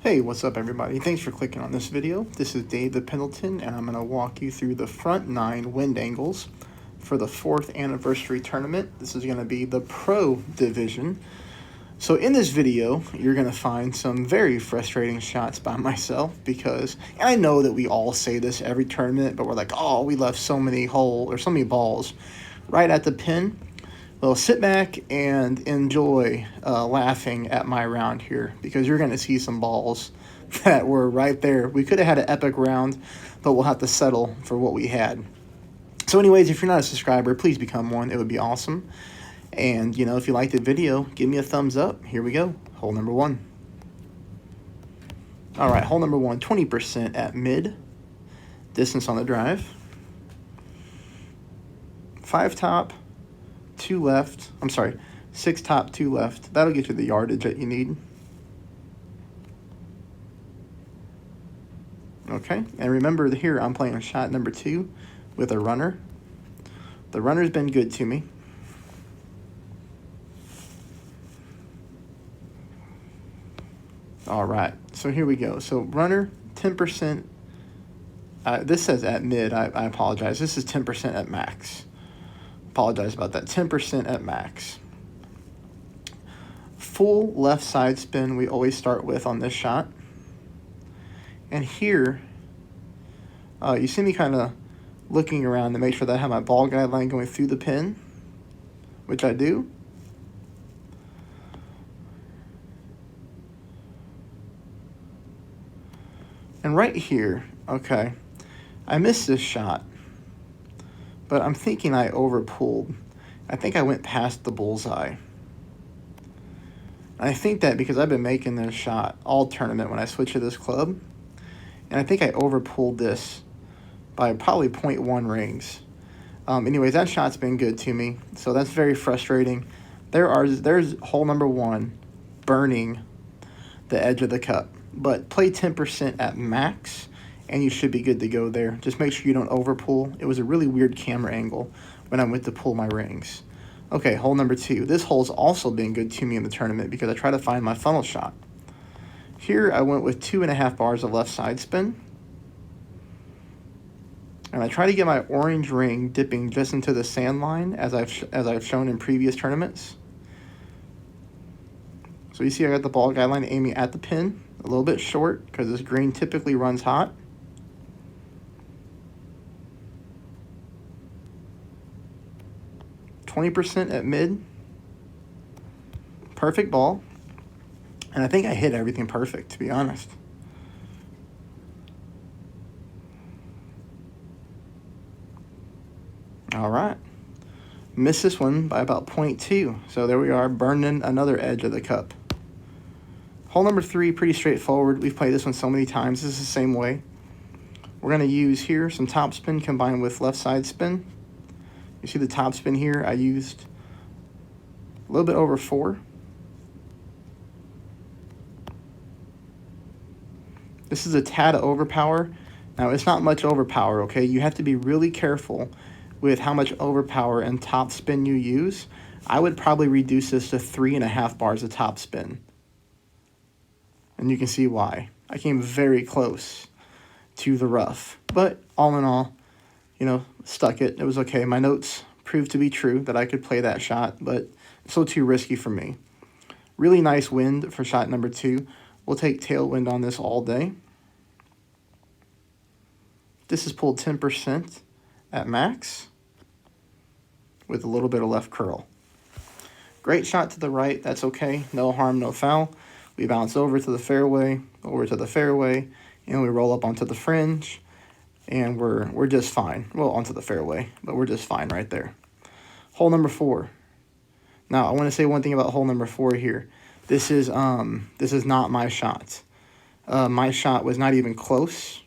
Hey, what's up everybody? Thanks for clicking on this video. This is David Pendleton and I'm going to walk you through the front 9 wind angles for the 4th anniversary tournament. This is going to be the Pro Division. So in this video, you're going to find some very frustrating shots by myself because, and I know that we all say this every tournament, but we're like, oh, we left so many balls right at the pin. Well, sit back and enjoy laughing at my round here because you're going to see some balls that were right there. We could have had an epic round, but we'll have to settle for what we had. So anyways, if you're not a subscriber, please become one. It would be awesome. And, you know, if you liked the video, give me a thumbs up. Here we go. Hole number 1. All right, hole number 1, 20% at mid. Distance on the drive. 5 top. 2 left. I'm sorry, 6 top, 2 left. That'll get you the yardage that you need. Okay, and remember here I'm playing shot number 2 with a runner. The runner's been good to me. All right, so here we go. So runner, 10%. This says at mid. I apologize. This is 10% at max. Apologize about that. 10% at max. Full left side spin we always start with on this shot. And here, you see me kind of looking around to make sure that I have my ball guideline going through the pin, which I do. And right here, okay, I missed this shot. But I'm thinking I overpulled. I think I went past the bullseye. And I think that because I've been making this shot all tournament when I switch to this club. And I think I overpulled this by probably 0.1 rings. Anyways, that shot's been good to me. So that's very frustrating. There's hole number 1 burning the edge of the cup. But play 10% at max. And you should be good to go there. Just make sure you don't overpull. It was a really weird camera angle when I went to pull my rings. Okay, hole number 2. This hole's also been good to me in the tournament because I try to find my funnel shot. Here I went with 2.5 bars of left side spin. And I try to get my orange ring dipping just into the sand line as I've shown in previous tournaments. So you see I got the ball guideline aiming at the pin, a little bit short because this green typically runs hot. %, at mid. Perfect ball. And I think I hit everything perfect, to be honest. All right. Missed this one by about 0.2. So there we are, burning another edge of the cup. Hole number 3, pretty straightforward. We've played this one so many times. This is the same way. We're going to use here some top spin combined with left side spin. You see the top spin here, I used a little bit over 4. This is a tad of overpower. Now, it's not much overpower, okay? You have to be really careful with how much overpower and top spin you use. I would probably reduce this to 3.5 bars of top spin. And you can see why. I came very close to the rough. But all in all, you know, stuck it. It was okay. My notes proved to be true that I could play that shot, but it's a little too risky for me. Really nice wind for shot number 2. We'll take tailwind on this all day. This is pulled 10% at max with a little bit of left curl. Great shot to the right. That's okay. No harm, no foul. We bounce over to the fairway, and we roll up onto the fringe. And we're just fine. Well, onto the fairway, but we're just fine right there. Hole number 4. Now, I want to say one thing about hole number 4 here. This is not my shot. My shot was not even close.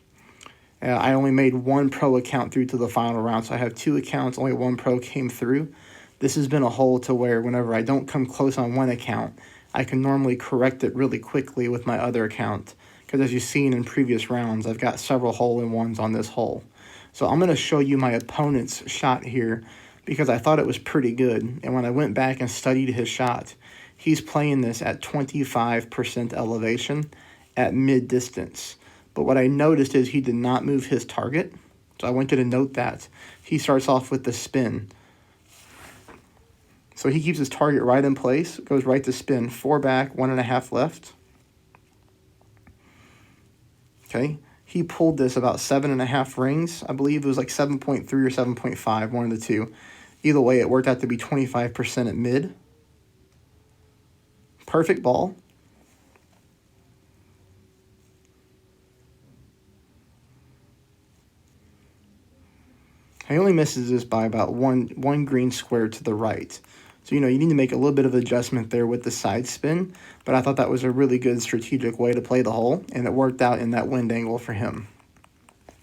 I only made 1 pro account through to the final round, so I have 2 accounts. Only 1 pro came through. This has been a hole to where whenever I don't come close on 1 account, I can normally correct it really quickly with my other account. Because as you've seen in previous rounds, I've got several hole-in-ones on this hole. So I'm going to show you my opponent's shot here because I thought it was pretty good. And when I went back and studied his shot, he's playing this at 25% elevation at mid distance. But what I noticed is he did not move his target. So I want you to note that. He starts off with the spin. So he keeps his target right in place, goes right to spin, 4 back, 1.5 left. Okay, he pulled this about 7.5 rings. I believe it was like 7.3 or 7.5, one of the two. Either way, it worked out to be 25% at mid. Perfect ball. He only misses this by about one green square to the right. So, you need to make a little bit of adjustment there with the side spin, but I thought that was a really good strategic way to play the hole, and it worked out in that wind angle for him.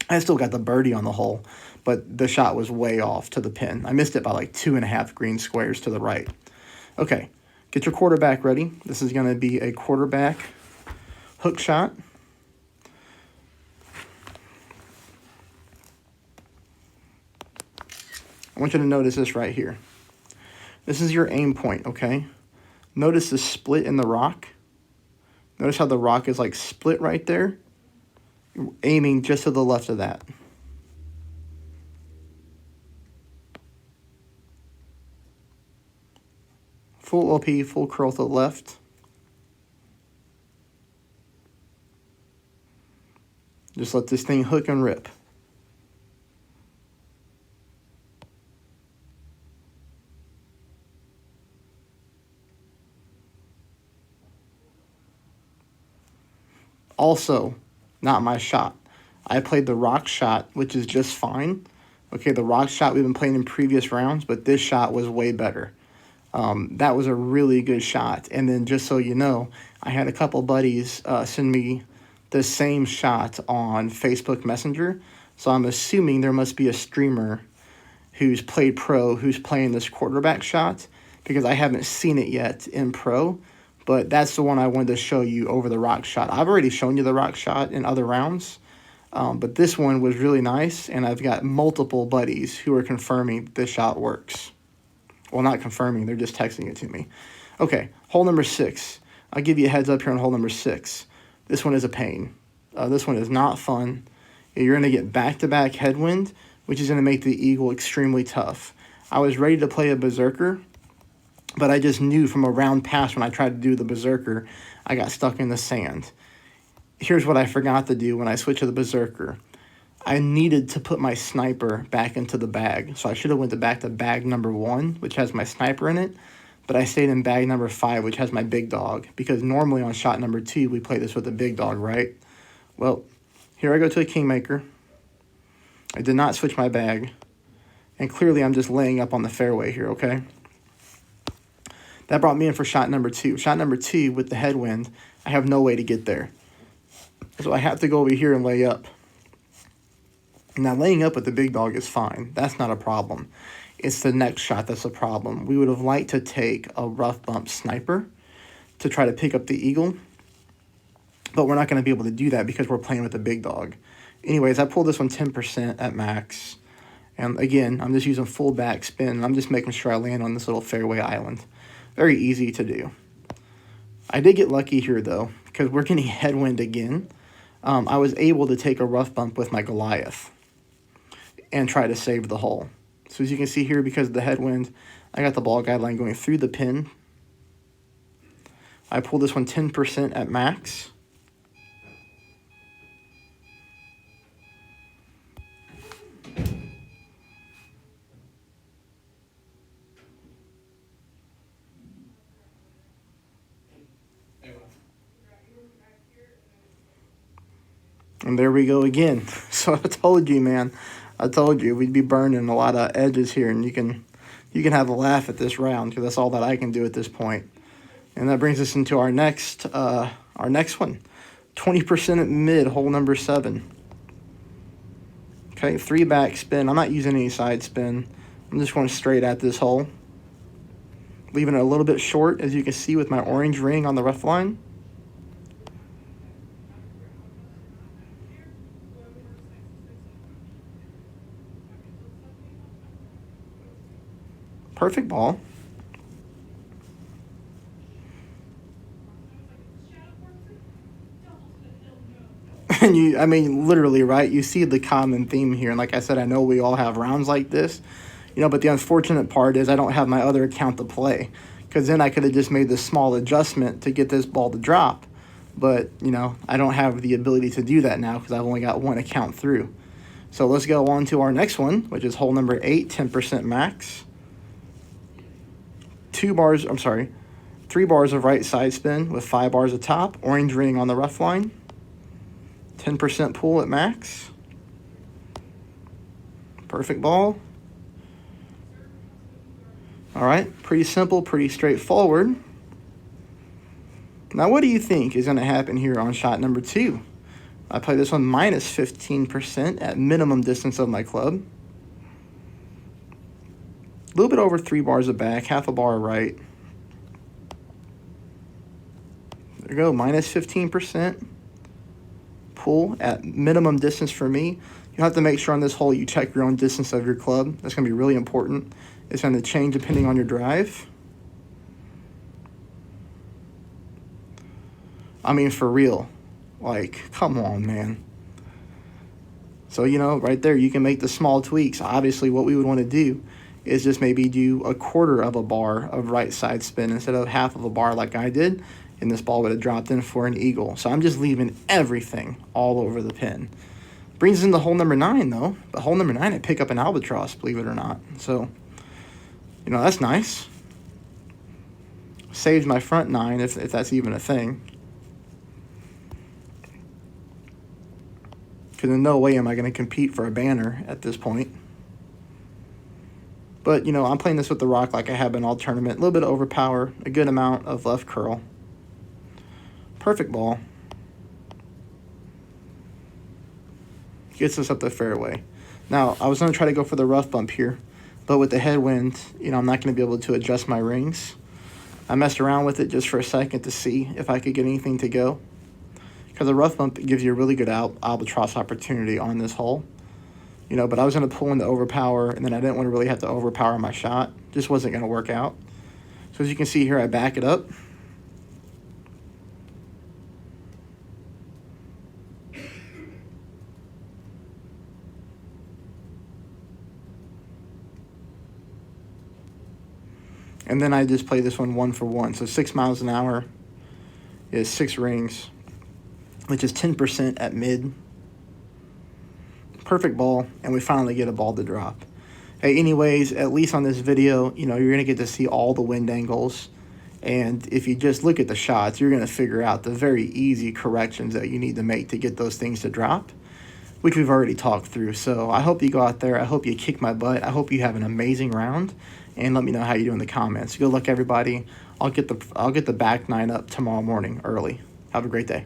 I still got the birdie on the hole, but the shot was way off to the pin. I missed it by like 2.5 green squares to the right. Okay, get your quarterback ready. This is going to be a quarterback hook shot. I want you to notice this right here. This is your aim point, okay? Notice the split in the rock. Notice how the rock is like split right there. You're aiming just to the left of that. Full OP, full curl to the left. Just let this thing hook and rip. Also, not my shot. I played the rock shot, which is just fine. Okay, the rock shot we've been playing in previous rounds, but this shot was way better. That was a really good shot. And then just so you know, I had a couple buddies send me the same shot on Facebook Messenger. So I'm assuming there must be a streamer who's played pro who's playing this quarterback shot, because I haven't seen it yet in pro. But that's the one I wanted to show you over the rock shot. I've already shown you the rock shot in other rounds, but this one was really nice, and I've got multiple buddies who are confirming this shot works. Well, not confirming, they're just texting it to me. Okay, hole number 6. I'll give you a heads up here on hole number 6. This one is a pain. This one is not fun. You're going to get back-to-back headwind, which is going to make the eagle extremely tough. I was ready to play a berserker, but I just knew from a round pass when I tried to do the berserker, I got stuck in the sand. Here's what I forgot to do when I switched to the berserker. I needed to put my sniper back into the bag. So I should have went back to bag number 1, which has my sniper in it. But I stayed in bag number 5, which has my big dog. Because normally on shot number 2, we play this with a big dog, right? Well, here I go to a kingmaker. I did not switch my bag. And clearly I'm just laying up on the fairway here, okay? That brought me in for shot number 2. Shot number 2, with the headwind, I have no way to get there. So I have to go over here and lay up. Now, laying up with the big dog is fine. That's not a problem. It's the next shot that's a problem. We would have liked to take a rough bump sniper to try to pick up the eagle, but we're not going to be able to do that because we're playing with the big dog. Anyways, I pulled this one 10% at max. And again, I'm just using full back spin. I'm just making sure I land on this little fairway island. Very easy to do. I did get lucky here, though, because we're getting headwind again. I was able to take a rough bump with my Goliath and try to save the hole. So as you can see here, because of the headwind, I got the ball guideline going through the pin. I pulled this one 10% at max. And there we go again. So I told you, man. I told you we'd be burning a lot of edges here, and you can have a laugh at this round because that's all that I can do at this point. And that brings us into our next one, 20% at mid, hole number 7. Okay, 3 back spin. I'm not using any side spin. I'm just going straight at this hole, leaving it a little bit short, as you can see with my orange ring on the rough line. Perfect ball. And I mean, literally, right? You see the common theme here. And like I said, I know we all have rounds like this, but the unfortunate part is I don't have my other account to play, because then I could have just made this small adjustment to get this ball to drop. But, I don't have the ability to do that now because I've only got one account through. So let's go on to our next one, which is hole number 8, 10% max. 3 bars of right side spin with 5 bars of top, orange ring on the rough line. 10% pull at max. Perfect ball. All right, pretty simple, pretty straightforward. Now, what do you think is going to happen here on shot number 2? I play this one minus 15% at minimum distance of my club. A little bit over 3 bars of back, half a bar right. There you go, minus 15%. Pull at minimum distance for me. You have to make sure on this hole you check your own distance of your club. That's going to be really important. It's going to change depending on your drive. I mean, for real. Like, come on, man. So, right there, you can make the small tweaks. Obviously, what we would want to do is just maybe do 1/4 of a bar of right side spin instead of half of a bar like I did, and this ball would have dropped in for an eagle. So I'm just leaving everything all over the pin. Brings us into hole number 9, though. But hole number 9, I pick up an albatross, believe it or not. So, that's nice. Saves my front 9, if that's even a thing. Because in no way am I going to compete for a banner at this point. But, I'm playing this with the rock like I have been all tournament. A little bit of overpower, a good amount of left curl. Perfect ball. Gets us up the fairway. Now, I was going to try to go for the rough bump here, but with the headwind, I'm not going to be able to adjust my rings. I messed around with it just for a second to see if I could get anything to go, because the rough bump gives you a really good albatross opportunity on this hole. But I was going to pull into overpower, and then I didn't want to really have to overpower my shot. Just wasn't going to work out. So as you can see here, I back it up. And then I just play this one 1 for 1. So 6 miles an hour is 6 rings, which is 10% at mid. Perfect ball, and we finally get a ball to drop. Hey, anyways, at least on this video, you're going to get to see all the wind angles. And if you just look at the shots, you're going to figure out the very easy corrections that you need to make to get those things to drop, which we've already talked through. So I hope you go out there. I hope you kick my butt. I hope you have an amazing round, and let me know how you do in the comments. Good luck, everybody. I'll get the back 9 up tomorrow morning early. Have a great day.